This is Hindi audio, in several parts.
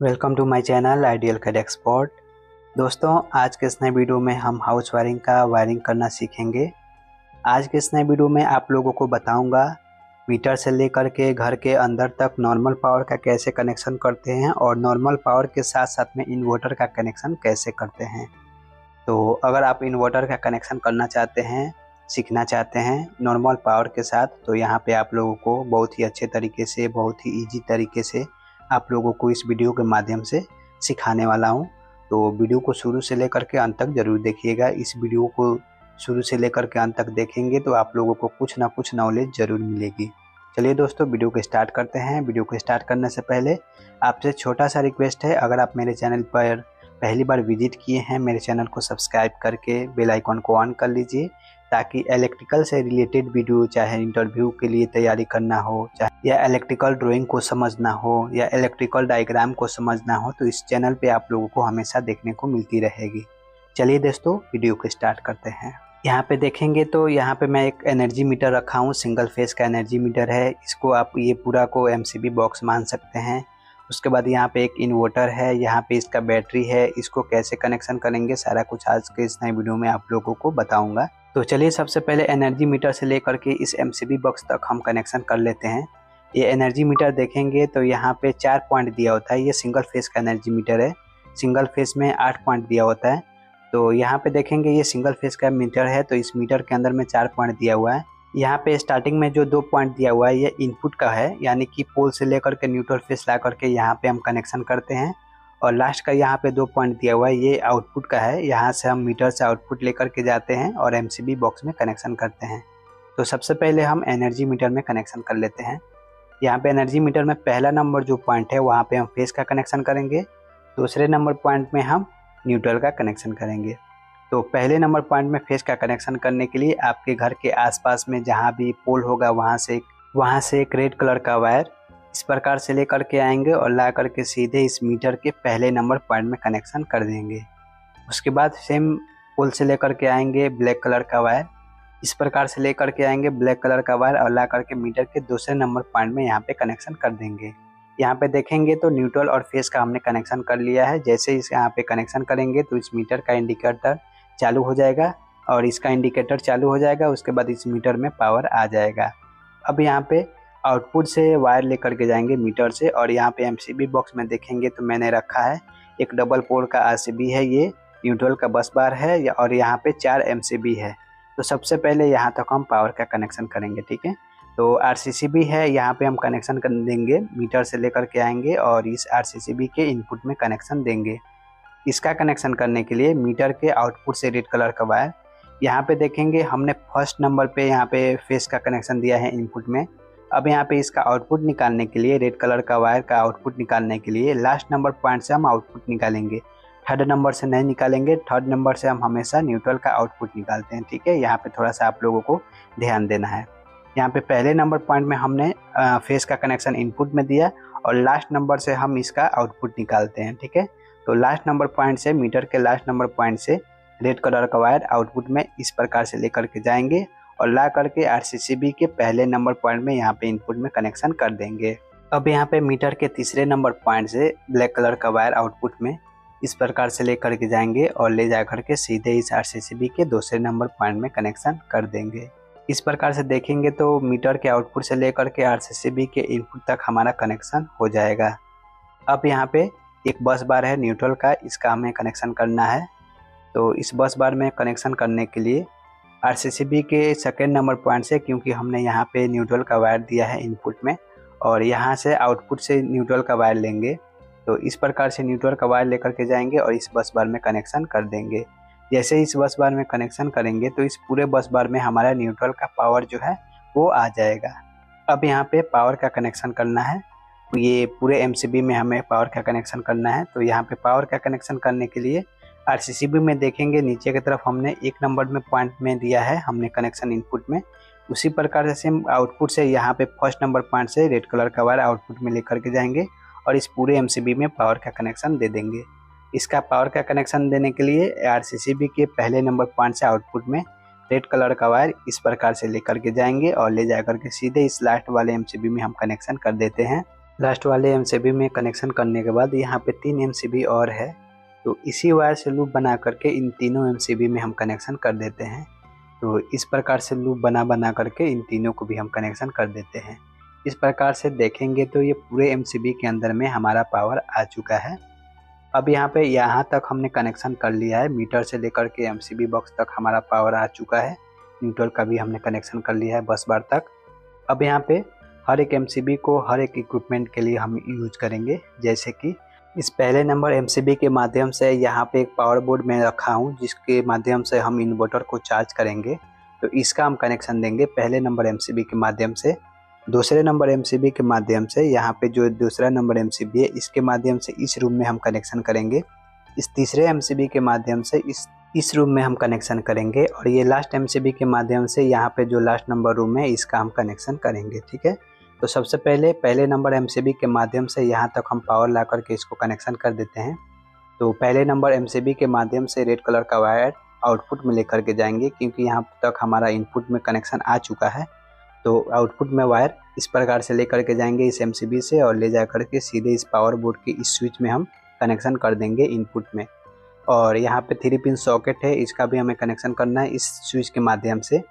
Welcome to my channel ideal CAD expert. दोस्तों, आज के इस नए वीडियो में हम हाउस वायरिंग का वायरिंग करना सीखेंगे। आज के इस नए वीडियो में आप लोगों को बताऊंगा मीटर से लेकर के घर के अंदर तक नॉर्मल पावर का कैसे कनेक्शन करते हैं और नॉर्मल पावर के साथ साथ में इन्वर्टर का कनेक्शन कैसे करते हैं। तो अगर आप इन्वर्टर का कनेक्शन करना चाहते हैं, सीखना चाहते हैं नॉर्मल पावर के साथ, तो यहाँ पे आप लोगों को बहुत ही अच्छे तरीके से, बहुत ही ईजी तरीके से आप लोगों को इस वीडियो के माध्यम से सिखाने वाला हूँ। तो वीडियो को शुरू से लेकर के अंत तक ज़रूर देखिएगा। इस वीडियो को शुरू से लेकर के अंत तक देखेंगे तो आप लोगों को कुछ ना कुछ नॉलेज ज़रूर मिलेगी। चलिए दोस्तों, वीडियो को स्टार्ट करते हैं। वीडियो को स्टार्ट करने से पहले आपसे छोटा सा रिक्वेस्ट है, अगर आप मेरे चैनल पर पहली बार विजिट किए हैं, मेरे चैनल को सब्सक्राइब करके बेल आइकन को ऑन कर लीजिए, ताकि इलेक्ट्रिकल से रिलेटेड वीडियो, चाहे इंटरव्यू के लिए तैयारी करना हो, चाहे या इलेक्ट्रिकल ड्राइंग को समझना हो या इलेक्ट्रिकल डायग्राम को समझना हो, तो इस चैनल पे आप लोगों को हमेशा देखने को मिलती रहेगी। चलिए दोस्तों, वीडियो को स्टार्ट करते हैं। यहाँ पे देखेंगे तो यहाँ पे मैं एक एनर्जी मीटर रखा हूँ, सिंगल फेस का एनर्जी मीटर है। इसको आप ये पूरा को एमसीबी बॉक्स मान सकते हैं। उसके बाद यहाँ पे एक इन्वर्टर है, यहाँ पे इसका बैटरी है। इसको कैसे कनेक्शन करेंगे सारा कुछ आज के इस नए वीडियो में आप लोगों को बताऊंगा। तो चलिए सबसे पहले एनर्जी मीटर से लेकर के इस एमसीबी बॉक्स तक हम कनेक्शन कर लेते हैं। ये एनर्जी मीटर देखेंगे तो यहाँ पे 4 पॉइंट दिया होता है। ये सिंगल फेस का एनर्जी मीटर है। सिंगल फेस में 8 पॉइंट दिया होता है। तो यहाँ पे देखेंगे ये सिंगल फेस का मीटर है, तो इस मीटर के अंदर में 4 पॉइंट दिया हुआ है। यहाँ पे स्टार्टिंग में जो 2 पॉइंट दिया हुआ है ये इनपुट का है, यानी कि पोल से लेकर के न्यूट्रल फेस ला करके यहाँ पे हम कनेक्शन करते हैं। और लास्ट का यहाँ पे 2 पॉइंट दिया हुआ है, ये आउटपुट का है। यहाँ से हम मीटर से आउटपुट लेकर के जाते हैं और एमसीबी बॉक्स में कनेक्शन करते हैं। तो सबसे पहले हम एनर्जी मीटर में कनेक्शन कर लेते हैं। यहाँ पे एनर्जी मीटर में पहला नंबर जो पॉइंट है वहाँ पे हम फेस का कनेक्शन करेंगे। दूसरे नंबर पॉइंट में हम न्यूट्रल का कनेक्शन करेंगे। तो पहले नंबर पॉइंट में फेस का कनेक्शन करने के लिए आपके घर के आसपास में जहाँ भी पोल होगा वहाँ से एक रेड कलर का वायर इस प्रकार से लेकर के आएंगे और ला करके सीधे इस मीटर के पहले नंबर पॉइंट में कनेक्शन कर देंगे। उसके बाद सेम पोल से लेकर के आएंगे ब्लैक कलर का वायर, इस प्रकार से लेकर के आएंगे ब्लैक कलर का वायर और ला करके मीटर के दूसरे नंबर पॉइंट में यहाँ पे कनेक्शन कर देंगे। यहाँ पे देखेंगे तो न्यूट्रल और फेस का हमने कनेक्शन कर लिया है। जैसे इस यहाँ पे कनेक्शन करेंगे तो इस मीटर का इंडिकेटर चालू हो जाएगा और इसका इंडिकेटर चालू हो जाएगा। उसके बाद इस मीटर में पावर आ जाएगा। अब यहाँ पे आउटपुट से वायर लेकर के जाएंगे मीटर से, और यहाँ पे एमसीबी बॉक्स में देखेंगे तो मैंने रखा है एक डबल पोल का आरसीबी है, ये न्यूट्रल का बस बार है और यहाँ पे 4 एमसीबी है। तो सबसे पहले यहाँ तक हम पावर का कनेक्शन करेंगे, ठीक है। तो आरसीसीबी है, यहाँ पे हम कनेक्शन कर देंगे, मीटर से लेकर के आएंगे और इस आरसीसीबी के इनपुट में कनेक्शन देंगे। इसका कनेक्शन करने के लिए मीटर के आउटपुट से रेड कलर का वायर, यहाँ पे देखेंगे हमने फर्स्ट नंबर पे यहाँ पे फेस का कनेक्शन दिया है इनपुट में। अब यहाँ पे इसका आउटपुट निकालने के लिए, रेड कलर का वायर का आउटपुट निकालने के लिए लास्ट नंबर पॉइंट से हम आउटपुट निकालेंगे। थर्ड नंबर से नहीं निकालेंगे। थर्ड नंबर से हम हमेशा न्यूट्रल का आउटपुट निकालते हैं, ठीक है। यहाँ पे थोड़ा सा आप लोगों को ध्यान देना है। यहाँ पे पहले नंबर पॉइंट में हमने फेस का कनेक्शन इनपुट में दिया और लास्ट नंबर से हम इसका आउटपुट निकालते हैं, ठीक है। तो लास्ट नंबर पॉइंट से, मीटर के लास्ट नंबर पॉइंट से रेड कलर का वायर आउटपुट में इस प्रकार से लेकर के जाएंगे और ला करके आरसीसीबी के पहले नंबर पॉइंट में यहाँ पे इनपुट में कनेक्शन कर देंगे। अब यहाँ पे मीटर के तीसरे नंबर पॉइंट से ब्लैक कलर का वायर आउटपुट में इस प्रकार से लेकर के जाएंगे और ले जा करके सीधे इस आरसीसीबी के दूसरे नंबर पॉइंट में कनेक्शन कर देंगे। इस प्रकार से देखेंगे तो मीटर के आउटपुट से लेकर के आरसीसीबी के इनपुट तक हमारा कनेक्शन हो जाएगा। अब यहाँ पे एक बस बार है न्यूट्रल का, इसका हमें कनेक्शन करना है। तो इस बस बार में कनेक्शन करने के लिए आरसीसीबी के सेकेंड नंबर पॉइंट से, क्योंकि हमने यहाँ पे न्यूट्रल का वायर दिया है इनपुट में और यहाँ से आउटपुट से न्यूट्रल का वायर लेंगे, तो इस प्रकार से न्यूट्रल का वायर लेकर के जाएंगे और इस बस बार में कनेक्शन कर देंगे। जैसे इस बस बार में कनेक्शन करेंगे तो इस पूरे बस बार में हमारा न्यूट्रल का पावर जो है वो आ जाएगा। अब यहाँ पे पावर का कनेक्शन करना है, ये पूरे एमसीबी में हमें पावर का कनेक्शन करना है। तो यहाँ पे पावर का कनेक्शन करने के लिए आरसीसीबी में देखेंगे नीचे की तरफ हमने एक नंबर में पॉइंट में दिया है हमने कनेक्शन इनपुट में, उसी प्रकार से हम आउटपुट से यहाँ पे फर्स्ट नंबर पॉइंट से रेड कलर का वायर आउटपुट में लेकर के जाएंगे और इस पूरे एमसीबी में पावर का कनेक्शन दे देंगे। इसका पावर का कनेक्शन देने के लिए आरसीसीबी के पहले नंबर पॉइंट से आउटपुट में रेड कलर का वायर इस प्रकार से लेकर के जाएंगे और ले जा करके सीधे इस लास्ट वाले एमसीबी में हम कनेक्शन कर देते हैं। लास्ट वाले एमसीबी में कनेक्शन करने के बाद यहाँ पे 3 एमसीबी और है, तो इसी वायर से लूप बना करके इन तीनों एमसीबी में हम कनेक्शन कर देते हैं। तो इस प्रकार से लूप बना करके इन तीनों को भी हम कनेक्शन कर देते हैं। इस प्रकार से देखेंगे तो ये पूरे एमसीबी के अंदर में हमारा पावर आ चुका है। अब यहाँ तक हमने कनेक्शन कर लिया है, मीटर से लेकर के एमसीबी बॉक्स तक हमारा पावर आ चुका है। न्यूट्रल का भी हमने कनेक्शन कर लिया है बस बार तक। अब यहाँ पे हर एक एमसीबी को हर एक इक्विपमेंट के लिए हम यूज करेंगे। जैसे कि इस पहले नंबर एमसीबी के माध्यम से यहाँ पे एक पावर बोर्ड में रखा हूँ, जिसके माध्यम से हम इन्वर्टर को चार्ज करेंगे, तो इसका हम कनेक्शन देंगे पहले नंबर एमसीबी के माध्यम से। दूसरे नंबर एमसीबी के माध्यम से यहाँ पे जो दूसरा नंबर एमसीबी है इसके माध्यम से इस रूम में हम कनेक्शन करेंगे। इस तीसरे एमसीबी के माध्यम से इस रूम में हम कनेक्शन करेंगे, और ये लास्ट एमसीबी के माध्यम से यहाँ पे जो लास्ट नंबर रूम है इसका हम कनेक्शन करेंगे। ठीक है, तो सबसे पहले नंबर एमसीबी के माध्यम से यहाँ तक हम पावर ला करके इसको कनेक्शन कर देते हैं। तो पहले नंबर एमसीबी के माध्यम से रेड कलर का वायर आउटपुट में लेकर के जाएंगे, क्योंकि यहाँ तक हमारा इनपुट में कनेक्शन आ चुका है। तो आउटपुट में वायर इस प्रकार से लेकर के जाएंगे इस एमसीबी से, और ले जा करके सीधे इस पावर बोर्ड के इस स्विच में हम कनेक्शन कर देंगे इनपुट में। और यहाँ पे 3 पिन सॉकेट है, इसका भी हमें कनेक्शन करना है इस स्विच के माध्यम से।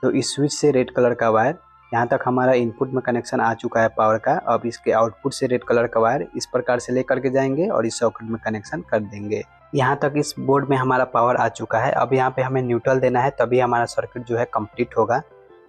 तो इस स्विच से रेड कलर का वायर यहाँ तक हमारा इनपुट में कनेक्शन आ चुका है पावर का। अब इसके आउटपुट से रेड कलर का वायर इस प्रकार से लेकर के जाएंगे और इस सॉकेट में कनेक्शन कर देंगे। यहाँ तक इस बोर्ड में हमारा पावर आ चुका है। अब यहाँ पे हमें न्यूट्रल देना है, तभी हमारा सर्किट जो है कंप्लीट होगा।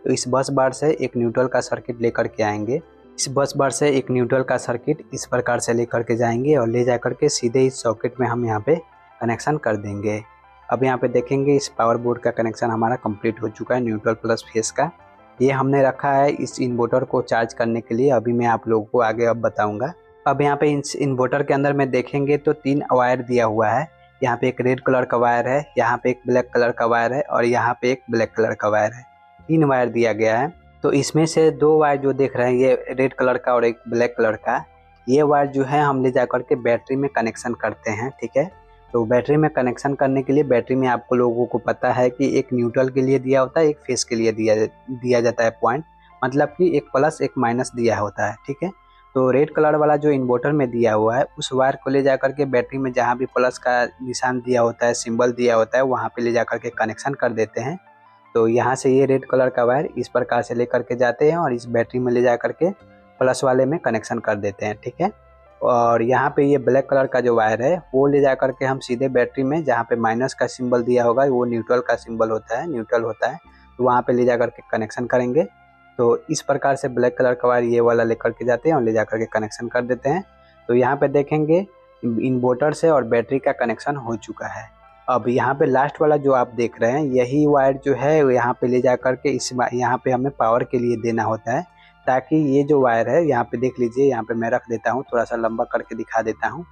तो इस बस बार से एक न्यूट्रल का सर्किट लेकर के आएंगे। इस बस बार से एक न्यूट्रल का सर्किट इस प्रकार से लेकर के जाएंगे और ले जा करके सीधे इस सॉकेट में हम यहाँ पे कनेक्शन कर देंगे। अब यहाँ पे देखेंगे इस पावर बोर्ड का कनेक्शन हमारा कंप्लीट हो चुका है न्यूट्रल प्लस फेस का। ये हमने रखा है इस इन्वर्टर को चार्ज करने के लिए। अभी मैं आप लोगों को आगे अब बताऊंगा। अब यहाँ पे इस इन्वर्टर के अंदर में देखेंगे तो 3 वायर दिया हुआ है। यहाँ पे एक रेड कलर का वायर है, यहाँ पे एक ब्लैक कलर का वायर है, और यहाँ पे एक ब्लैक कलर का वायर है। 3 वायर दिया गया है। तो इसमें से 2 वायर जो देख रहे हैं ये रेड कलर का और एक ब्लैक कलर का, ये वायर जो है हम ले जा करके बैटरी में कनेक्शन करते हैं। ठीक है, तो बैटरी में कनेक्शन करने के लिए बैटरी में आपको लोगों को पता है कि एक न्यूट्रल के लिए दिया होता है, एक फेस के लिए दिया जाता है पॉइंट, मतलब कि एक प्लस एक माइनस दिया होता है। ठीक है, तो रेड कलर वाला जो इन्वर्टर में दिया हुआ है उस वायर को ले जा करके बैटरी में जहाँ भी प्लस का निशान दिया होता है, सिंबल दिया होता है, वहाँ पे ले जा करके कनेक्शन कर देते हैं। तो यहाँ से ये रेड कलर का वायर इस प्रकार से ले करके जाते हैं और इस बैटरी में ले जा करके प्लस वाले में कनेक्शन कर देते हैं। ठीक है, और यहाँ पे ये ब्लैक कलर का जो वायर है वो ले जा करके हम सीधे बैटरी में जहाँ पे माइनस का सिंबल दिया होगा वो न्यूट्रल का सिंबल होता है, न्यूट्रल होता है, तो वहाँ पे ले जा करके कनेक्शन करेंगे। तो इस प्रकार से ब्लैक कलर का वायर ये वाला लेकर के जाते हैं और ले जा करके कनेक्शन कर देते हैं। तो यहाँ पे देखेंगे इन्वर्टर से और बैटरी का कनेक्शन हो चुका है। अब यहाँ पे लास्ट वाला जो आप देख रहे हैं यही वायर जो है यहाँ पे ले जा करके यहाँ पे हमें पावर के लिए देना होता है, ताकि ये जो वायर है यहाँ पे देख लीजिए, यहाँ पे मैं रख देता हूँ, थोड़ा सा लंबा करके दिखा देता हूँ।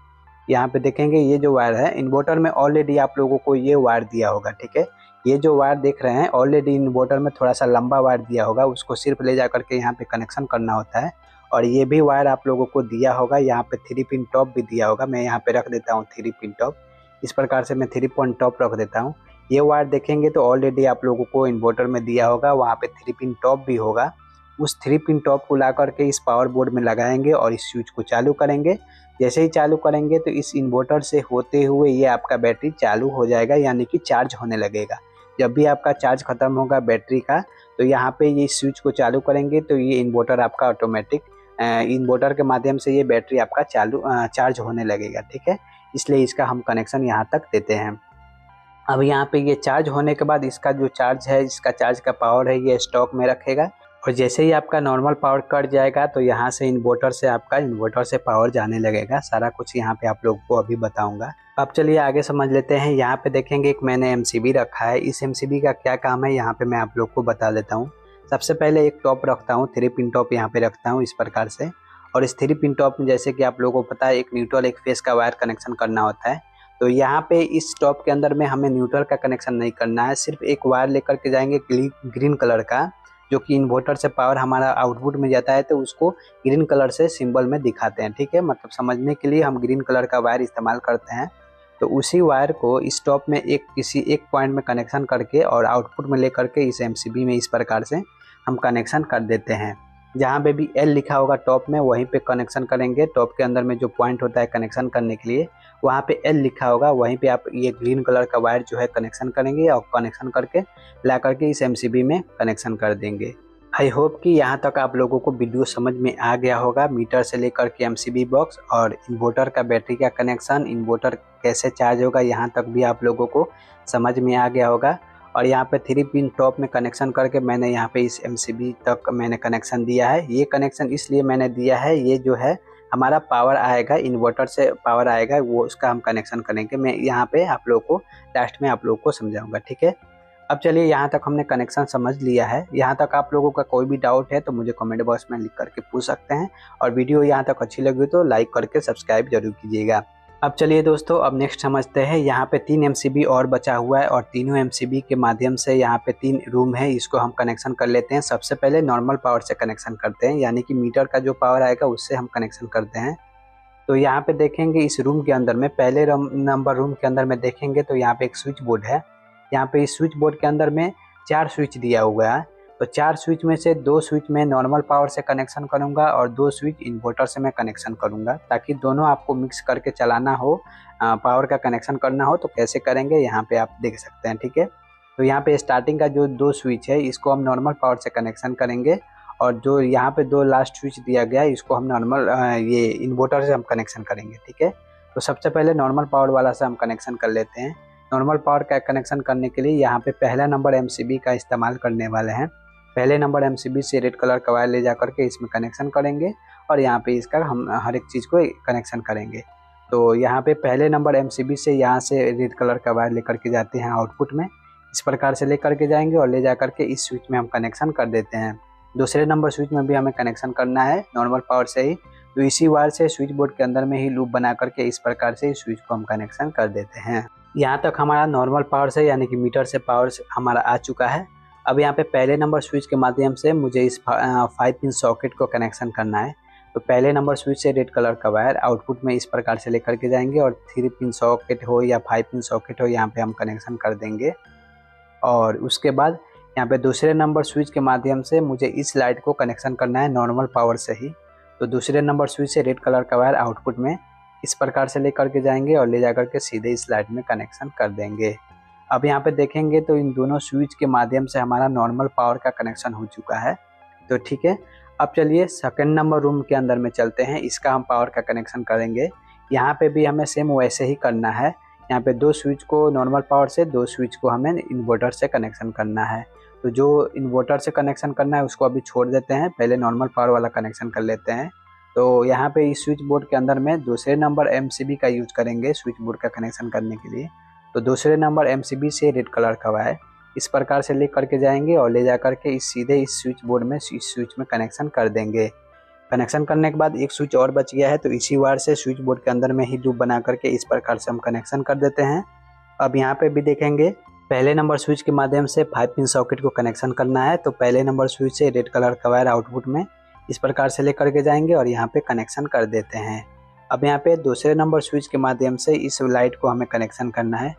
यहाँ पे देखेंगे ये जो वायर है इन्वर्टर में ऑलरेडी आप लोगों को ये वायर दिया होगा। ठीक है, ये जो वायर देख रहे हैं ऑलरेडी इन्वर्टर में थोड़ा सा लंबा वायर दिया होगा, उसको सिर्फ ले जा करके यहाँ पे कनेक्शन करना होता है। और ये भी वायर आप लोगों को दिया होगा, यहाँ पे 3 पिन टॉप भी दिया होगा। मैं यहाँ पे रख देता हूँ 3 पिन टॉप, इस प्रकार से मैं 3 पिन टॉप रख देता हूँ। ये वायर देखेंगे तो ऑलरेडी आप लोगों को इन्वर्टर में दिया होगा, वहाँ पे 3 पिन टॉप भी होगा। उस 3 पिन टॉप को ला करके इस पावर बोर्ड में लगाएंगे और इस स्विच को चालू करेंगे। जैसे ही चालू करेंगे तो इस इन्वर्टर से होते हुए ये आपका बैटरी चालू हो जाएगा, यानी कि चार्ज होने लगेगा। जब भी आपका चार्ज खत्म होगा बैटरी का, तो यहाँ पे ये स्विच को चालू करेंगे तो ये इन्वर्टर आपका ऑटोमेटिक इन्वर्टर के माध्यम से ये बैटरी आपका चार्ज होने लगेगा। ठीक है, इसलिए इसका हम कनेक्शन यहाँ तक देते हैं। अब यहाँ पे ये चार्ज होने के बाद इसका जो चार्ज है, इसका चार्ज का पावर है, ये स्टॉक में रखेगा। और जैसे ही आपका नॉर्मल पावर कट जाएगा तो यहाँ से इन्वर्टर से पावर जाने लगेगा। सारा कुछ यहाँ पे आप लोगों को अभी बताऊंगा। अब चलिए आगे समझ लेते हैं। यहाँ पे देखेंगे एक मैंने एमसीबी रखा है। इस एमसीबी का क्या काम है यहाँ पे मैं आप लोग को बता देता हूँ। सबसे पहले एक टॉप रखता हूँ, 3 पिन टॉप यहाँ पे रखता हूँ इस प्रकार से। और इस 3 पिन टॉप में जैसे कि आप लोगों को पता है एक न्यूट्रल एक फेस का वायर कनेक्शन करना होता है। तो यहाँ पे इस टॉप के अंदर में हमें न्यूट्रल का कनेक्शन नहीं करना है, सिर्फ एक वायर लेकर के जाएंगे ग्रीन कलर का, जो कि इन्वर्टर से पावर हमारा आउटपुट में जाता है, तो उसको ग्रीन कलर से सिंबल में दिखाते हैं। ठीक है, मतलब समझने के लिए हम ग्रीन कलर का वायर इस्तेमाल करते हैं। तो उसी वायर को इस टॉप में किसी एक पॉइंट में कनेक्शन करके और आउटपुट में लेकर के इस एमसीबी में इस प्रकार से हम कनेक्शन कर देते हैं। जहाँ पे भी एल लिखा होगा टॉप में वहीं पे कनेक्शन करेंगे। टॉप के अंदर में जो पॉइंट होता है कनेक्शन करने के लिए वहाँ पे एल लिखा होगा, वहीं पे आप ये ग्रीन कलर का वायर जो है कनेक्शन करेंगे और कनेक्शन करके ला करके इस एमसीबी में कनेक्शन कर देंगे। आई होप कि यहाँ तक आप लोगों को वीडियो समझ में आ गया होगा। मीटर से लेकर के एमसीबी बॉक्स और इन्वर्टर का बैटरी का कनेक्शन, इन्वर्टर कैसे चार्ज होगा, यहाँ तक भी आप लोगों को समझ में आ गया होगा। और यहाँ पे 3 पिन टॉप में कनेक्शन करके मैंने यहाँ पे इस एमसीबी तक मैंने कनेक्शन दिया है। ये कनेक्शन इसलिए मैंने दिया है, ये जो है हमारा पावर आएगा, इन्वर्टर से पावर आएगा, वो उसका हम कनेक्शन करेंगे। मैं यहाँ पे आप लोगों को लास्ट में आप लोगों को समझाऊंगा, ठीक है। अब चलिए, यहाँ तक हमने कनेक्शन समझ लिया है। यहाँ तक आप लोगों का कोई भी डाउट है तो मुझे कमेंट बॉक्स में लिख करके पूछ सकते हैं। और वीडियो यहाँ तक अच्छी लगी तो लाइक करके सब्सक्राइब जरूर कीजिएगा। अब चलिए दोस्तों, अब नेक्स्ट समझते हैं। यहाँ पे 3 एमसीबी और बचा हुआ है और तीनों एमसीबी के माध्यम से यहाँ पे 3 रूम है, इसको हम कनेक्शन कर लेते हैं। सबसे पहले नॉर्मल पावर से कनेक्शन करते हैं, यानी कि मीटर का जो पावर आएगा उससे हम कनेक्शन करते हैं। तो यहाँ पे देखेंगे इस रूम के अंदर में, पहले नंबर रूम के अंदर में देखेंगे तो यहाँ पे एक स्विच बोर्ड है। यहाँ पे इस स्विच बोर्ड के अंदर में 4 स्विच दिया हुआ है। तो 4 स्विच में से 2 स्विच में नॉर्मल पावर से कनेक्शन करूँगा और 2 स्विच इन्वर्टर से मैं कनेक्शन करूँगा, ताकि दोनों आपको मिक्स करके चलाना हो, पावर का कनेक्शन करना हो तो कैसे करेंगे यहाँ पे आप देख सकते हैं, ठीक है। तो यहाँ पे स्टार्टिंग का जो 2 स्विच है इसको हम नॉर्मल पावर से कनेक्शन करेंगे और जो यहाँ पे 2 लास्ट स्विच दिया गया है इसको हम नॉर्मल ये इन्वर्टर से हम कनेक्शन करेंगे, ठीक है। तो सबसे पहले नॉर्मल पावर वाला से हम कनेक्शन कर लेते हैं। नॉर्मल पावर का कनेक्शन करने के लिए यहाँ पे पहला नंबर एमसीबी का इस्तेमाल करने वाले हैं। पहले नंबर एमसीबी से रेड कलर का वायर ले जा करके इसमें कनेक्शन करेंगे और यहाँ पे इसका हम हर एक चीज़ को कनेक्शन करेंगे। तो यहाँ पे पहले नंबर एमसीबी से यहाँ से रेड कलर का वायर लेकर के जाते हैं आउटपुट में, इस प्रकार से लेकर के जाएंगे और ले जा करके इस स्विच में हम कनेक्शन कर देते हैं। दूसरे नंबर स्विच में भी हमें कनेक्शन करना है नॉर्मल पावर से ही, तो इसी वायर से स्विच बोर्ड के अंदर में ही लूप बना करके इस प्रकार से इस स्विच को हम कनेक्शन कर देते हैं। यहाँ तक हमारा नॉर्मल पावर से यानी कि मीटर से पावर हमारा आ चुका है। अब यहाँ पे पहले नंबर स्विच के माध्यम से मुझे इस 5 पिन सॉकेट को कनेक्शन करना है। तो पहले नंबर स्विच से रेड कलर का वायर आउटपुट में इस प्रकार से लेकर के जाएंगे और 3 पिन सॉकेट हो या 5 पिन सॉकेट हो, यहाँ पे हम कनेक्शन कर देंगे। और उसके बाद यहाँ पे दूसरे नंबर स्विच के माध्यम से मुझे इस लाइट को कनेक्शन करना है नॉर्मल पावर से ही। तो दूसरे नंबर स्विच से रेड कलर का वायर आउटपुट में इस प्रकार से लेकर के जाएंगे और ले जा करके सीधे इस लाइट में कनेक्शन कर देंगे। अब यहाँ पे देखेंगे तो इन दोनों स्विच के माध्यम से हमारा नॉर्मल पावर का कनेक्शन हो चुका है। तो ठीक है, अब चलिए सेकंड नंबर रूम के अंदर में चलते हैं, इसका हम पावर का कनेक्शन करेंगे। यहाँ पे भी हमें सेम वैसे ही करना है। यहाँ पे 2 स्विच को नॉर्मल पावर से, 2 स्विच को हमें इन्वर्टर से कनेक्शन करना है। तो जो इन्वर्टर से कनेक्शन करना है उसको अभी छोड़ देते हैं, पहले नॉर्मल पावर वाला कनेक्शन कर लेते हैं। तो यहाँ पे इस स्विच बोर्ड के अंदर में दूसरे नंबर एमसीबी का यूज करेंगे स्विच बोर्ड का कनेक्शन करने के लिए। तो दूसरे नंबर एमसीबी से रेड कलर का वायर इस प्रकार से ले करके जाएंगे और ले जा करके सीधे इस स्विच बोर्ड में, इस स्विच में कनेक्शन कर देंगे। कनेक्शन करने के बाद एक स्विच और बच गया है, तो इसी वायर से स्विच बोर्ड के अंदर में ही लूप बना करके इस प्रकार से हम कनेक्शन कर देते हैं। अब यहाँ पे भी देखेंगे पहले नंबर स्विच के माध्यम से 5 पिन सॉकेट को कनेक्शन करना है। तो पहले नंबर स्विच से रेड कलर का वायर आउटपुट में इस प्रकार से लेकर के जाएंगे और यहाँ पे कनेक्शन कर देते हैं। अब यहाँ पे दूसरे नंबर स्विच के माध्यम से इस लाइट को हमें कनेक्शन करना है।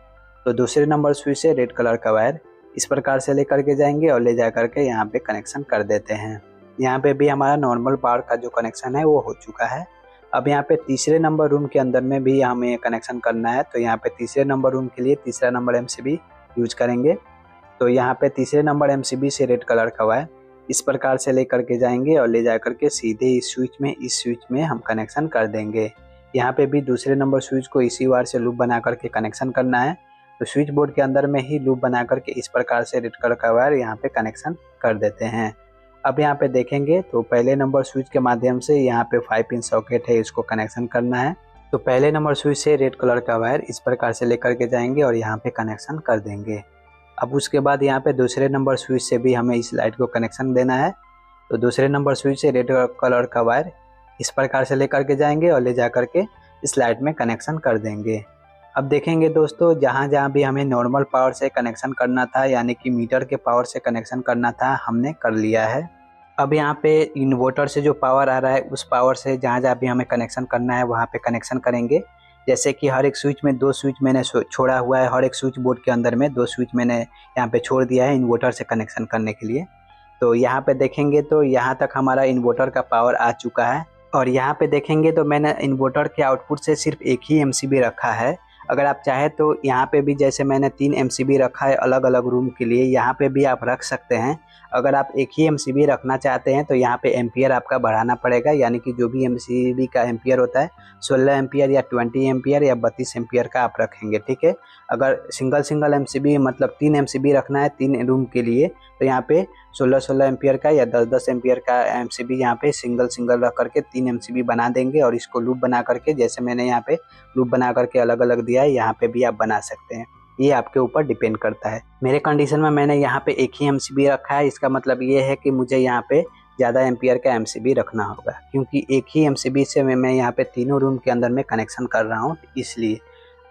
तो दूसरे नंबर स्विच से रेड कलर का वायर इस प्रकार से लेकर के जाएंगे और ले जा करके यहाँ पे कनेक्शन कर देते हैं। यहाँ पे भी हमारा नॉर्मल पावर का जो कनेक्शन है वो हो चुका है। अब यहाँ पे तीसरे नंबर रूम के अंदर में भी हमें कनेक्शन करना है। तो यहाँ पे तीसरे नंबर रूम के लिए तीसरा नंबर एमसीबी यूज करेंगे। तो यहाँ पे तीसरे नंबर एमसीबी से रेड कलर का वायर इस प्रकार से लेकर के जाएंगे और ले जा करके सीधे इस स्विच में हम कनेक्शन कर देंगे। यहाँ पे भी दूसरे नंबर स्विच को इसी वायर से लूप बना करके कनेक्शन करना है। तो स्विच बोर्ड के अंदर में ही लूप बना करके इस प्रकार से रेड कलर का वायर यहाँ पे कनेक्शन कर देते हैं। अब यहाँ पे देखेंगे तो पहले नंबर स्विच के माध्यम से यहाँ पे 5 पिन सॉकेट है, इसको कनेक्शन करना है। तो पहले नंबर स्विच से रेड कलर का वायर इस प्रकार से लेकर के जाएंगे और यहाँ पे कनेक्शन कर देंगे। अब उसके बाद यहाँ पे दूसरे नंबर स्विच से भी हमें इस लाइट को कनेक्शन देना है। तो दूसरे नंबर स्विच से रेड कलर का वायर इस प्रकार से लेकर के जाएंगे और ले जा करके इस लाइट में कनेक्शन कर देंगे। अब देखेंगे दोस्तों, जहाँ जहाँ भी हमें नॉर्मल पावर से कनेक्शन करना था यानी कि मीटर के पावर से कनेक्शन करना था, हमने कर लिया है। अब यहाँ पे इन्वर्टर से जो पावर आ रहा है उस पावर से जहाँ जहाँ भी हमें कनेक्शन करना है वहाँ पे कनेक्शन करेंगे। जैसे कि हर एक स्विच में 2 स्विच मैंने छोड़ा हुआ है, हर एक स्विच बोर्ड के अंदर में 2 स्विच मैंने यहाँ पे छोड़ दिया है इन्वर्टर से कनेक्शन करने के लिए। तो यहाँ पे देखेंगे तो यहाँ तक हमारा इन्वर्टर का पावर आ चुका है। और यहाँ पे देखेंगे तो मैंने इन्वर्टर के आउटपुट से सिर्फ एक ही एमसीबी रखा है। अगर आप चाहे तो यहाँ पे भी जैसे मैंने 3 एमसीबी रखा है अलग अलग रूम के लिए, यहाँ पे भी आप रख सकते हैं। अगर आप एक ही एमसीबी रखना चाहते हैं तो यहाँ पे एम्पियर आपका बढ़ाना पड़ेगा, यानी कि जो भी एमसीबी का एम्पियर होता है 16 एम्पियर या 20 एम्पियर या 32 एम्पियर का आप रखेंगे, ठीक है। अगर सिंगल एमसीबी मतलब 3 एमसीबी रखना है 3 रूम के लिए तो यहाँ पे 16 एम्पियर का या 10 एम्पियर का एमसीबी यहाँ पे सिंगल रख करके 3 एमसीबी बना देंगे। और इसको लूप बना करके, जैसे मैंने यहाँ पे लूप बना करके अलग अलग दिया है, यहाँ पे भी आप बना सकते हैं। ये आपके ऊपर डिपेंड करता है। मेरे कंडीशन में मैंने यहाँ पे एक ही एमसीबी रखा है। इसका मतलब ये है कि मुझे यहाँ पे ज़्यादा एम्पियर का एमसीबी रखना होगा, क्योंकि एक ही एमसीबी से मैं यहाँ पे तीनों रूम के अंदर में कनेक्शन कर रहा हूँ, इसलिए।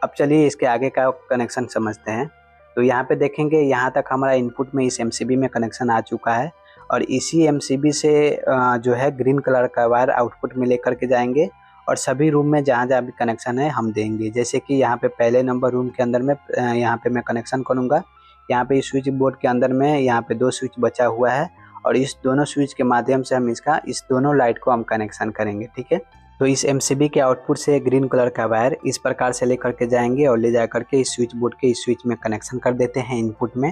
अब चलिए इसके आगे का कनेक्शन समझते हैं। तो यहाँ पे देखेंगे यहाँ तक हमारा इनपुट में इस एमसीबी में कनेक्शन आ चुका है। और इसी एमसीबी से जो है ग्रीन कलर का वायर आउटपुट में लेकर के जाएंगे और सभी रूम में जहाँ जहाँ भी कनेक्शन है हम देंगे। जैसे कि यहाँ पे पहले नंबर रूम के अंदर में यहाँ पे मैं कनेक्शन करूँगा। यहाँ पे इस स्विच बोर्ड के अंदर में यहाँ पे 2 स्विच बचा हुआ है और इस दोनों स्विच के माध्यम से हम इस दोनों लाइट को हम कनेक्शन करेंगे, ठीक है। तो इस एमसीबी के आउटपुट से ग्रीन कलर का वायर इस प्रकार से लेकर के जाएंगे और ले जा करके इस स्विच बोर्ड के इस स्विच में कनेक्शन कर देते हैं इनपुट में।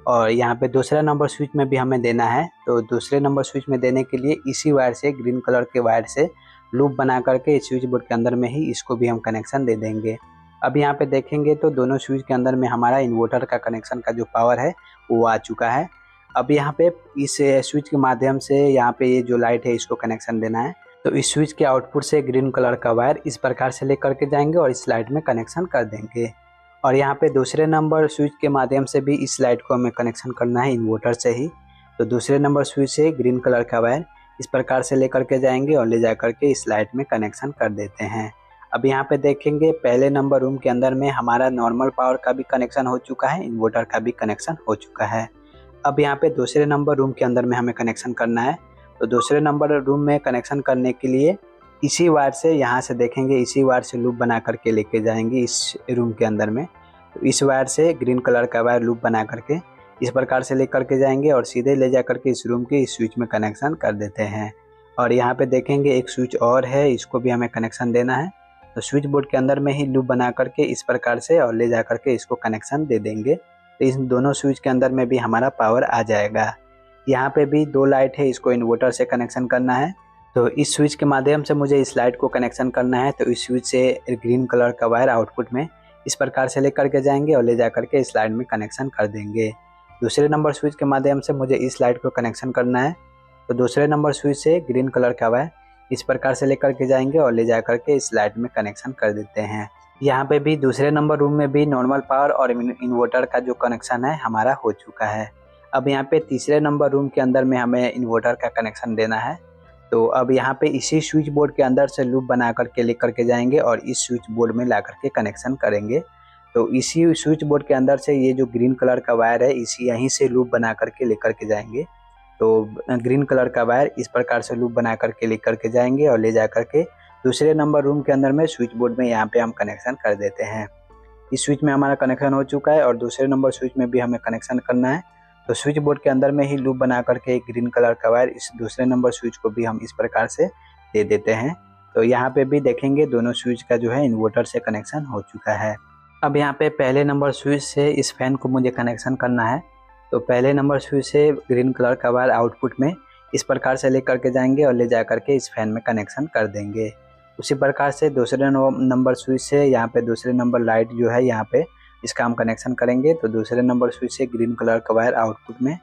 और यहाँ पे दूसरा नंबर स्विच में भी हमें देना है, तो दूसरे नंबर स्विच में देने के लिए इसी वायर से, ग्रीन कलर के वायर से लूप बना करके इस स्विच बोर्ड के अंदर में ही इसको भी हम कनेक्शन दे देंगे। अब यहाँ पे देखेंगे तो दोनों स्विच के अंदर में हमारा इन्वर्टर का कनेक्शन का जो पावर है वो आ चुका है। अब यहाँ पे इस स्विच के माध्यम से यहाँ पे ये जो लाइट है इसको कनेक्शन देना है। तो इस स्विच के आउटपुट से ग्रीन कलर का वायर इस प्रकार से लेकर के जाएंगे और इस लाइट में कनेक्शन कर देंगे। और यहाँ पे दूसरे नंबर स्विच के माध्यम से भी इस लाइट को हमें कनेक्शन करना है इन्वर्टर से ही। तो दूसरे नंबर स्विच से ग्रीन कलर का वायर इस प्रकार से लेकर के जाएंगे और ले जा करके इस लाइट में कनेक्शन कर देते हैं। अब यहाँ पे देखेंगे पहले नंबर रूम के अंदर में हमारा नॉर्मल पावर का भी कनेक्शन हो चुका है, इन्वर्टर का भी कनेक्शन हो चुका है। अब यहाँ पे दूसरे नंबर रूम के अंदर में हमें कनेक्शन करना है। तो दूसरे नंबर रूम में कनेक्शन करने के लिए इसी वायर से, यहाँ से देखेंगे इसी वायर से लूप बना करके लेके जाएंगे इस रूम के अंदर में। तो इस वायर से ग्रीन कलर का वायर लूप बना करके इस प्रकार से लेकर के जाएंगे और सीधे ले जा करके इस रूम के इस स्विच में कनेक्शन कर देते हैं। और यहाँ पे देखेंगे एक स्विच और है, इसको भी हमें कनेक्शन देना है। तो स्विच बोर्ड के अंदर में ही लूप बना करके इस प्रकार से और ले जा करके इसको कनेक्शन दे देंगे। तो इन दोनों स्विच के अंदर में भी हमारा पावर आ जाएगा। यहाँ पे भी 2 लाइट है, इसको इन्वर्टर से कनेक्शन करना है। तो इस स्विच के माध्यम से मुझे इस लाइट को कनेक्शन करना है। तो इस स्विच से ग्रीन कलर का वायर आउटपुट में इस प्रकार से लेकर के जाएंगे और ले जा करके इस लाइट में कनेक्शन कर देंगे। दूसरे नंबर स्विच के माध्यम से मुझे इस लाइट को कनेक्शन करना है। तो दूसरे नंबर स्विच से ग्रीन कलर का वायर इस प्रकार से लेकर के जाएंगे और ले जा करके इस लाइट में कनेक्शन कर देते हैं। यहाँ पे भी दूसरे नंबर रूम में भी नॉर्मल पावर और इन्वर्टर का जो कनेक्शन है हमारा हो चुका है। अब यहाँ पे तीसरे नंबर रूम के अंदर में हमें इन्वर्टर का कनेक्शन देना है। तो अब यहाँ पे इसी स्विच बोर्ड के अंदर से लूप बना करके लेकर के जाएंगे और इस स्विच बोर्ड में ला करके कनेक्शन करेंगे। तो इसी स्विच बोर्ड के अंदर से ये जो ग्रीन कलर का वायर है इसी यहीं से लूप बना करके लेकर के जाएंगे। तो ग्रीन कलर का वायर इस प्रकार से लूप बना करके लेकर के जाएंगे और ले जा करके दूसरे नंबर रूम के अंदर में स्विच बोर्ड में यहाँ पे हम कनेक्शन कर देते हैं। इस स्विच में हमारा कनेक्शन हो चुका है और दूसरे नंबर स्विच में भी हमें कनेक्शन करना है। तो स्विच बोर्ड के अंदर में ही लूप बना करके ग्रीन कलर का वायर इस दूसरे नंबर स्विच को भी हम इस प्रकार से दे देते हैं। तो यहाँ पे भी देखेंगे दोनों स्विच का जो है इन्वर्टर से कनेक्शन हो चुका है। अब यहाँ पे पहले नंबर स्विच से इस फैन को मुझे कनेक्शन करना है। तो पहले नंबर स्विच से ग्रीन कलर का वायर आउटपुट में इस प्रकार से लेकर के जाएंगे और ले जा करके इस फैन में कनेक्शन कर देंगे। उसी प्रकार से दूसरे नंबर स्विच से यहाँ पे दूसरे नंबर लाइट जो है यहाँ पे इसका हम कनेक्शन करेंगे। तो दूसरे नंबर स्विच से ग्रीन कलर का वायर आउटपुट में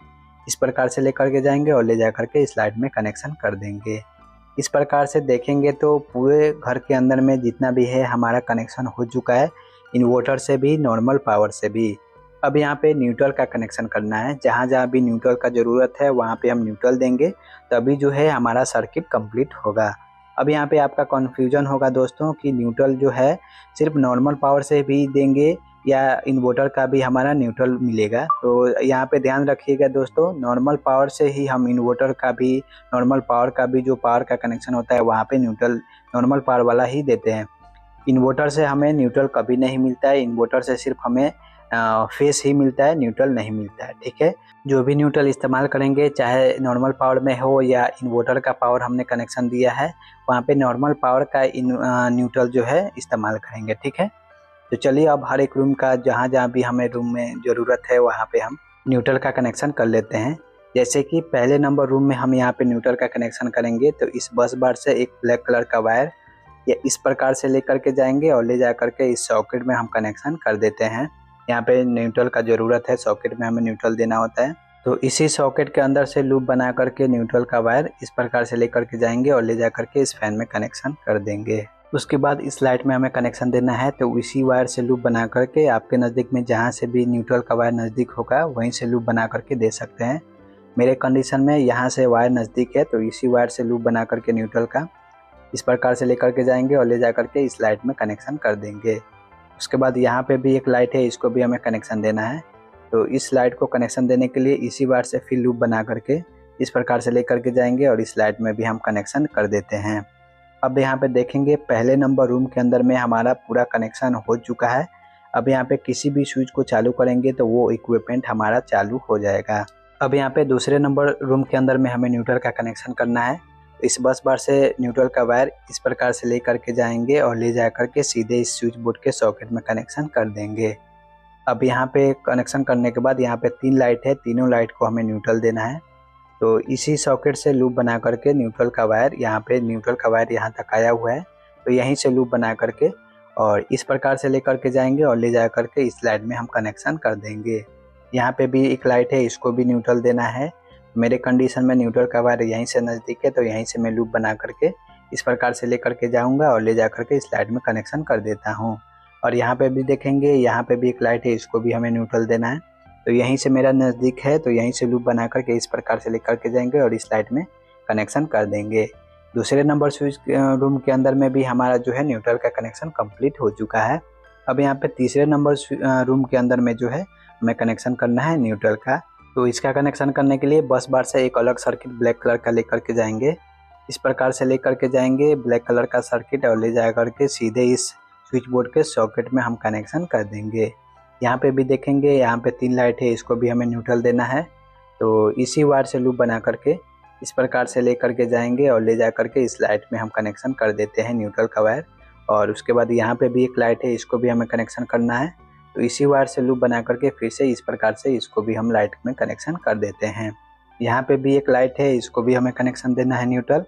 इस प्रकार से लेकर के जाएंगे और ले जा करके इस लाइट में कनेक्शन कर देंगे। इस प्रकार से देखेंगे तो पूरे घर के अंदर में जितना भी है हमारा कनेक्शन हो चुका है, इन्वर्टर से भी, नॉर्मल पावर से भी। अब यहाँ पे न्यूट्रल का कनेक्शन करना है। जहाँ जहाँ भी न्यूट्रल का ज़रूरत है वहाँ पे हम न्यूट्रल देंगे, तभी जो है हमारा सर्किट कंप्लीट होगा। अब यहाँ पे आपका कन्फ्यूजन होगा दोस्तों कि न्यूट्रल जो है सिर्फ नॉर्मल पावर से भी देंगे या इन्वर्टर का भी हमारा न्यूट्रल मिलेगा। तो यहाँ पे ध्यान रखिएगा दोस्तों, नॉर्मल पावर से ही हम इन्वर्टर का भी, नॉर्मल पावर का भी जो पावर का कनेक्शन होता है वहाँ पे न्यूट्रल नॉर्मल पावर वाला ही देते हैं। इन्वर्टर से हमें न्यूट्रल कभी नहीं मिलता है। इन्वर्टर से सिर्फ हमें फेस ही मिलता है, न्यूट्रल नहीं मिलता है। ठीक है, जो भी न्यूट्रल इस्तेमाल करेंगे, चाहे नॉर्मल पावर में हो या इन्वर्टर का पावर हमने कनेक्शन दिया है, वहाँ पे नॉर्मल पावर का न्यूट्रल जो है इस्तेमाल करेंगे। ठीक है, तो चलिए अब हर एक रूम का जहाँ जहाँ भी हमें रूम में ज़रूरत है वहाँ पे हम न्यूट्रल का कनेक्शन कर लेते हैं। जैसे कि पहले नंबर रूम में हम यहाँ पे न्यूट्रल का कनेक्शन करेंगे, तो इस बस बार से एक ब्लैक कलर का वायर या इस प्रकार से लेकर के जाएंगे और ले जा करके इस सॉकेट में हम कनेक्शन कर देते हैं। यहाँ पे न्यूट्रल का ज़रूरत है, सॉकेट में हमें न्यूट्रल देना होता है। तो इसी सॉकेट के अंदर से लूप बना करके न्यूट्रल का वायर इस प्रकार से लेकर के जाएंगे और ले जा करके इस फैन में कनेक्शन कर देंगे। उसके बाद इस लाइट में हमें कनेक्शन देना है, तो इसी वायर से लूप बना करके आपके नज़दीक में जहाँ से भी न्यूट्रल का वायर नज़दीक होगा वहीं से लूप बना करके दे सकते हैं। मेरे कंडीशन में यहाँ से वायर नज़दीक है, तो इसी वायर से लूप बना करके न्यूट्रल का इस प्रकार से लेकर के जाएंगे और ले जा करके इस लाइट में कनेक्शन कर देंगे। उसके बाद यहाँ पे भी एक लाइट है, इसको भी हमें कनेक्शन देना है। तो इस लाइट को कनेक्शन देने के लिए इसी वायर से फिर लूप बना करके इस प्रकार से लेकर के जाएंगे और इस लाइट में भी हम कनेक्शन कर देते हैं। अब यहाँ पे देखेंगे पहले नंबर रूम के अंदर में हमारा पूरा कनेक्शन हो चुका है। अब यहाँ पे किसी भी स्विच को चालू करेंगे तो वो इक्विपमेंट हमारा चालू हो जाएगा। अब यहाँ पे दूसरे नंबर रूम के अंदर में हमें न्यूट्रल का कनेक्शन करना है। इस बस बार से न्यूट्रल का वायर इस प्रकार से ले करके जाएंगे और ले जा करके सीधे इस स्विच बोर्ड के सॉकेट में कनेक्शन कर देंगे। अब यहाँ पे कनेक्शन करने के बाद यहाँ पे 3 लाइट है, तीनों लाइट को हमें न्यूट्रल देना है। तो इसी सॉकेट से लूप बना करके न्यूट्रल का वायर यहाँ पे न्यूट्रल का वायर यहाँ तक आया हुआ है, तो यहीं से लूप बना करके और इस प्रकार से लेकर के जाएंगे और ले जा करके इस लाइट में हम कनेक्शन कर देंगे। यहाँ पे भी एक लाइट है, इसको भी न्यूट्रल देना है। मेरे कंडीशन में न्यूट्रल का वायर यहीं से नज़दीक है, तो यहीं से मैं लूप बना करके इस प्रकार से लेकर के जाऊँगा और ले जा करके इस लाइट में कनेक्शन कर देता हूँ। और यहाँ पे भी देखेंगे, यहाँ पे भी एक लाइट है, इसको भी हमें न्यूट्रल देना है। तो यहीं से मेरा नज़दीक है, तो यहीं से लूप बना करके इस प्रकार से लेकर के जाएंगे और इस लाइट में कनेक्शन कर देंगे। दूसरे नंबर स्विच रूम के अंदर में भी हमारा जो है न्यूट्रल का कनेक्शन कंप्लीट हो चुका है। अब यहाँ पे तीसरे नंबर रूम के अंदर में जो है हमें कनेक्शन करना है न्यूट्रल का। तो इसका कनेक्शन करने के लिए बस बार से एक अलग सर्किट ब्लैक कलर का लेकर के जाएंगे। इस प्रकार से लेकर के जाएंगे ब्लैक कलर का सर्किट और ले जा करके सीधे इस स्विच बोर्ड के सॉकेट में हम कनेक्शन कर देंगे। यहाँ पे भी देखेंगे, यहाँ पे 3 लाइट है, इसको भी हमें न्यूट्रल देना है। तो इसी वायर से लूप बना करके इस प्रकार से लेकर के जाएंगे और ले जा करके इस लाइट में हम कनेक्शन कर देते हैं न्यूट्रल का वायर। और उसके बाद यहाँ पे भी एक लाइट है, इसको भी हमें कनेक्शन करना है। तो इसी वायर से लूप बना करके फिर से इस प्रकार से इसको भी हम लाइट में कनेक्शन कर देते हैं। यहाँ पे भी एक लाइट है, इसको भी हमें कनेक्शन देना है न्यूट्रल।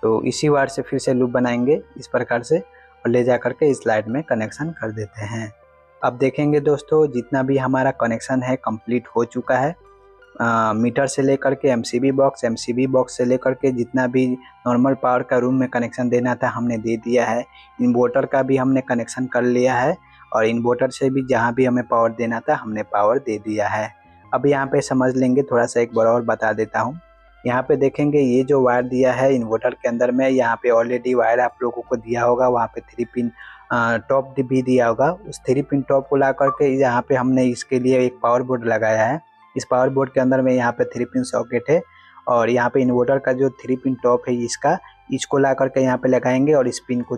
तो इसी वायर से फिर से लूप बनाएंगे इस प्रकार से और ले जा करके इस लाइट में कनेक्शन कर देते हैं। अब देखेंगे दोस्तों, जितना भी हमारा कनेक्शन है कंप्लीट हो चुका है। मीटर से लेकर के एमसीबी बॉक्स से लेकर के जितना भी नॉर्मल पावर का रूम में कनेक्शन देना था हमने दे दिया है। इन्वर्टर का भी हमने कनेक्शन कर लिया है और इन्वर्टर से भी जहाँ भी हमें पावर देना था हमने पावर दे दिया है। अब यहाँ पे समझ लेंगे, थोड़ा सा एक बार और बता देता हूँ। यहाँ पे देखेंगे, ये जो वायर दिया है इन्वर्टर के अंदर में, यहाँ पे ऑलरेडी वायर आप लोगों को दिया होगा, वहाँ पे 3 पिन टॉप भी दिया होगा। उस 3 पिन टॉप को ला करके यहाँ पे हमने इसके लिए एक पावर बोर्ड लगाया है। इस पावर बोर्ड के अंदर में यहाँ पे 3 पिन सॉकेट है और यहाँ पे इन्वर्टर का जो 3 पिन टॉप है इसको ला करके यहाँ पे लगाएंगे और इस पिन को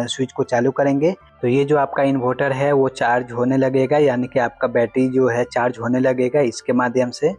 स्विच को चालू करेंगे। तो ये जो आपका इन्वर्टर है वो चार्ज होने लगेगा, यानी कि आपका बैटरी जो है चार्ज होने लगेगा इसके माध्यम से।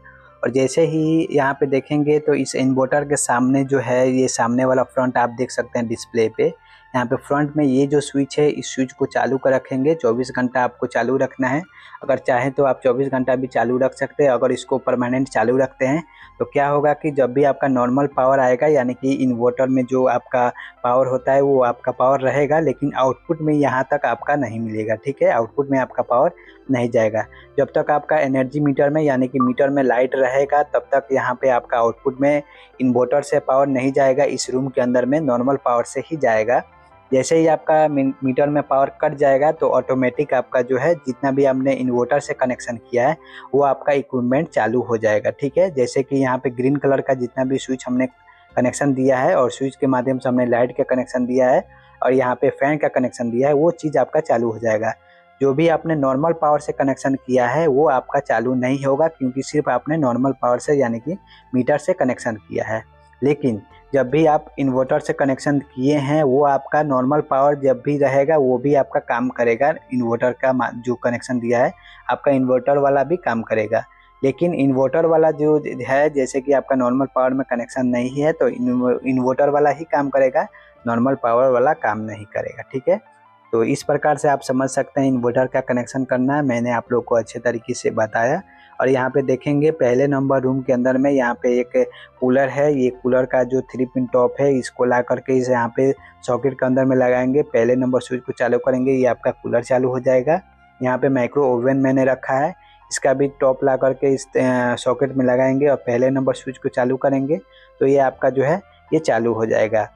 और जैसे ही यहाँ पे देखेंगे तो इस इन्वर्टर के सामने जो है, ये सामने वाला फ्रंट आप देख सकते हैं डिस्प्ले पे। यहाँ पे फ्रंट में ये जो स्विच है, इस स्विच को चालू कर रखेंगे। 24 घंटा आपको चालू रखना है। अगर चाहें तो आप 24 घंटा भी चालू रख सकते हैं। अगर इसको परमानेंट चालू रखते हैं तो क्या होगा कि जब भी आपका नॉर्मल पावर आएगा, यानी कि इन्वर्टर में जो आपका पावर होता है वो आपका पावर रहेगा, लेकिन आउटपुट में यहाँ तक आपका नहीं मिलेगा। ठीक है, आउटपुट में आपका पावर नहीं जाएगा। जब तक आपका एनर्जी मीटर में, यानी कि मीटर में लाइट रहेगा, तब तक यहाँ पे आपका आउटपुट में इन्वर्टर से पावर नहीं जाएगा। इस रूम के अंदर में नॉर्मल पावर से ही जाएगा। जैसे ही आपका मीटर में पावर कट जाएगा तो ऑटोमेटिक आपका जो है, जितना भी आपने इन्वर्टर से कनेक्शन किया है वो आपका इक्विपमेंट चालू हो जाएगा। ठीक है, जैसे कि यहाँ पे ग्रीन कलर का जितना भी स्विच हमने कनेक्शन दिया है और स्विच के माध्यम से हमने लाइट का कनेक्शन दिया है और यहाँ पे फैन का कनेक्शन दिया है, वो चीज़ आपका चालू हो जाएगा। जो भी आपने नॉर्मल पावर से कनेक्शन किया है वो आपका चालू नहीं होगा, क्योंकि सिर्फ आपने नॉर्मल पावर से, यानी कि मीटर से कनेक्शन किया है। लेकिन जब भी आप इन्वर्टर से कनेक्शन किए हैं वो आपका नॉर्मल पावर जब भी रहेगा वो भी आपका काम करेगा। इन्वर्टर का जो कनेक्शन दिया है आपका इन्वर्टर वाला भी काम करेगा। लेकिन इन्वर्टर वाला जो है, जैसे कि आपका नॉर्मल पावर में कनेक्शन नहीं है तो इन्वर्टर वाला ही काम करेगा, नॉर्मल पावर वाला काम नहीं करेगा। ठीक है, तो इस प्रकार से आप समझ सकते हैं इन्वर्टर का कनेक्शन करना। मैंने आप लोग को अच्छे तरीके से बताया। और यहाँ पे देखेंगे पहले नंबर रूम के अंदर में यहाँ पे एक कूलर है। ये कूलर का जो 3 पिन टॉप है इसको ला करके इसे यहाँ पे सॉकेट के अंदर में लगाएंगे। पहले नंबर स्विच को चालू करेंगे, ये आपका कूलर चालू हो जाएगा। यहाँ पे माइक्रो ओवन मैंने रखा है, इसका भी टॉप ला करके इस सॉकेट में लगाएंगे और पहले नंबर स्विच को चालू करेंगे तो ये आपका जो है ये चालू हो जाएगा।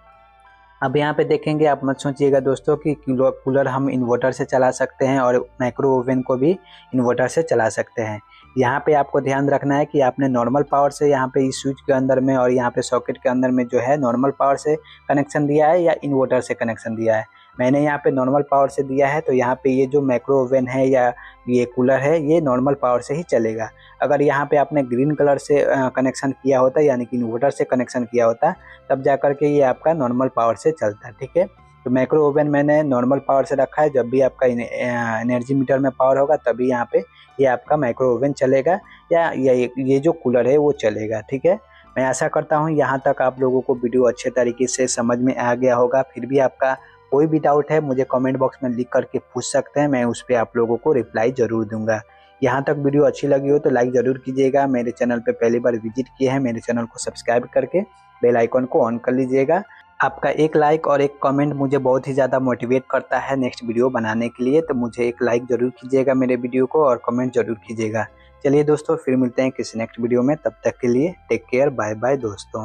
अब यहाँ पे देखेंगे, आप मत सोचिएगा दोस्तों कि कूलर हम इन्वर्टर से चला सकते हैं और माइक्रो ओवन को भी इन्वर्टर से चला सकते हैं। यहाँ पे आपको ध्यान रखना है कि आपने नॉर्मल पावर से यहाँ पे इस स्विच के अंदर में और यहाँ पे सॉकेट के अंदर में जो है नॉर्मल पावर से कनेक्शन दिया है या इन्वर्टर से कनेक्शन दिया है। मैंने यहाँ पे नॉर्मल पावर से दिया है तो यहाँ पे ये जो माइक्रो ओवन है या ये कूलर है ये नॉर्मल पावर से ही चलेगा। अगर यहाँ पे आपने ग्रीन कलर से कनेक्शन किया होता यानी कि इन्वर्टर से कनेक्शन किया होता तब जा कर के ये आपका नॉर्मल पावर से चलता। ठीक है, तो माइक्रो ओवन मैंने नॉर्मल पावर से रखा है। जब भी आपका एनर्जी मीटर में पावर होगा तभी यहाँ पे ये आपका माइक्रो ओवन चलेगा या ये जो कूलर है वो चलेगा। ठीक है, मैं आशा करता हूँ यहाँ तक आप लोगों को वीडियो अच्छे तरीके से समझ में आ गया होगा। फिर भी आपका कोई भी डाउट है मुझे कमेंट बॉक्स में लिख करके पूछ सकते हैं, मैं उस पर आप लोगों को रिप्लाई ज़रूर दूंगा। यहाँ तक वीडियो अच्छी लगी हो तो लाइक ज़रूर कीजिएगा। मेरे चैनल पे पहली बार विजिट किए हैं, मेरे चैनल को सब्सक्राइब करके बेल आइकन को ऑन कर लीजिएगा। आपका एक लाइक और एक कमेंट मुझे बहुत ही ज़्यादा मोटिवेट करता है नेक्स्ट वीडियो बनाने के लिए, तो मुझे एक लाइक ज़रूर कीजिएगा मेरे वीडियो को और कमेंट ज़रूर कीजिएगा। चलिए दोस्तों, फिर मिलते हैं किसी नेक्स्ट वीडियो में, तब तक के लिए टेक केयर, बाय बाय दोस्तों।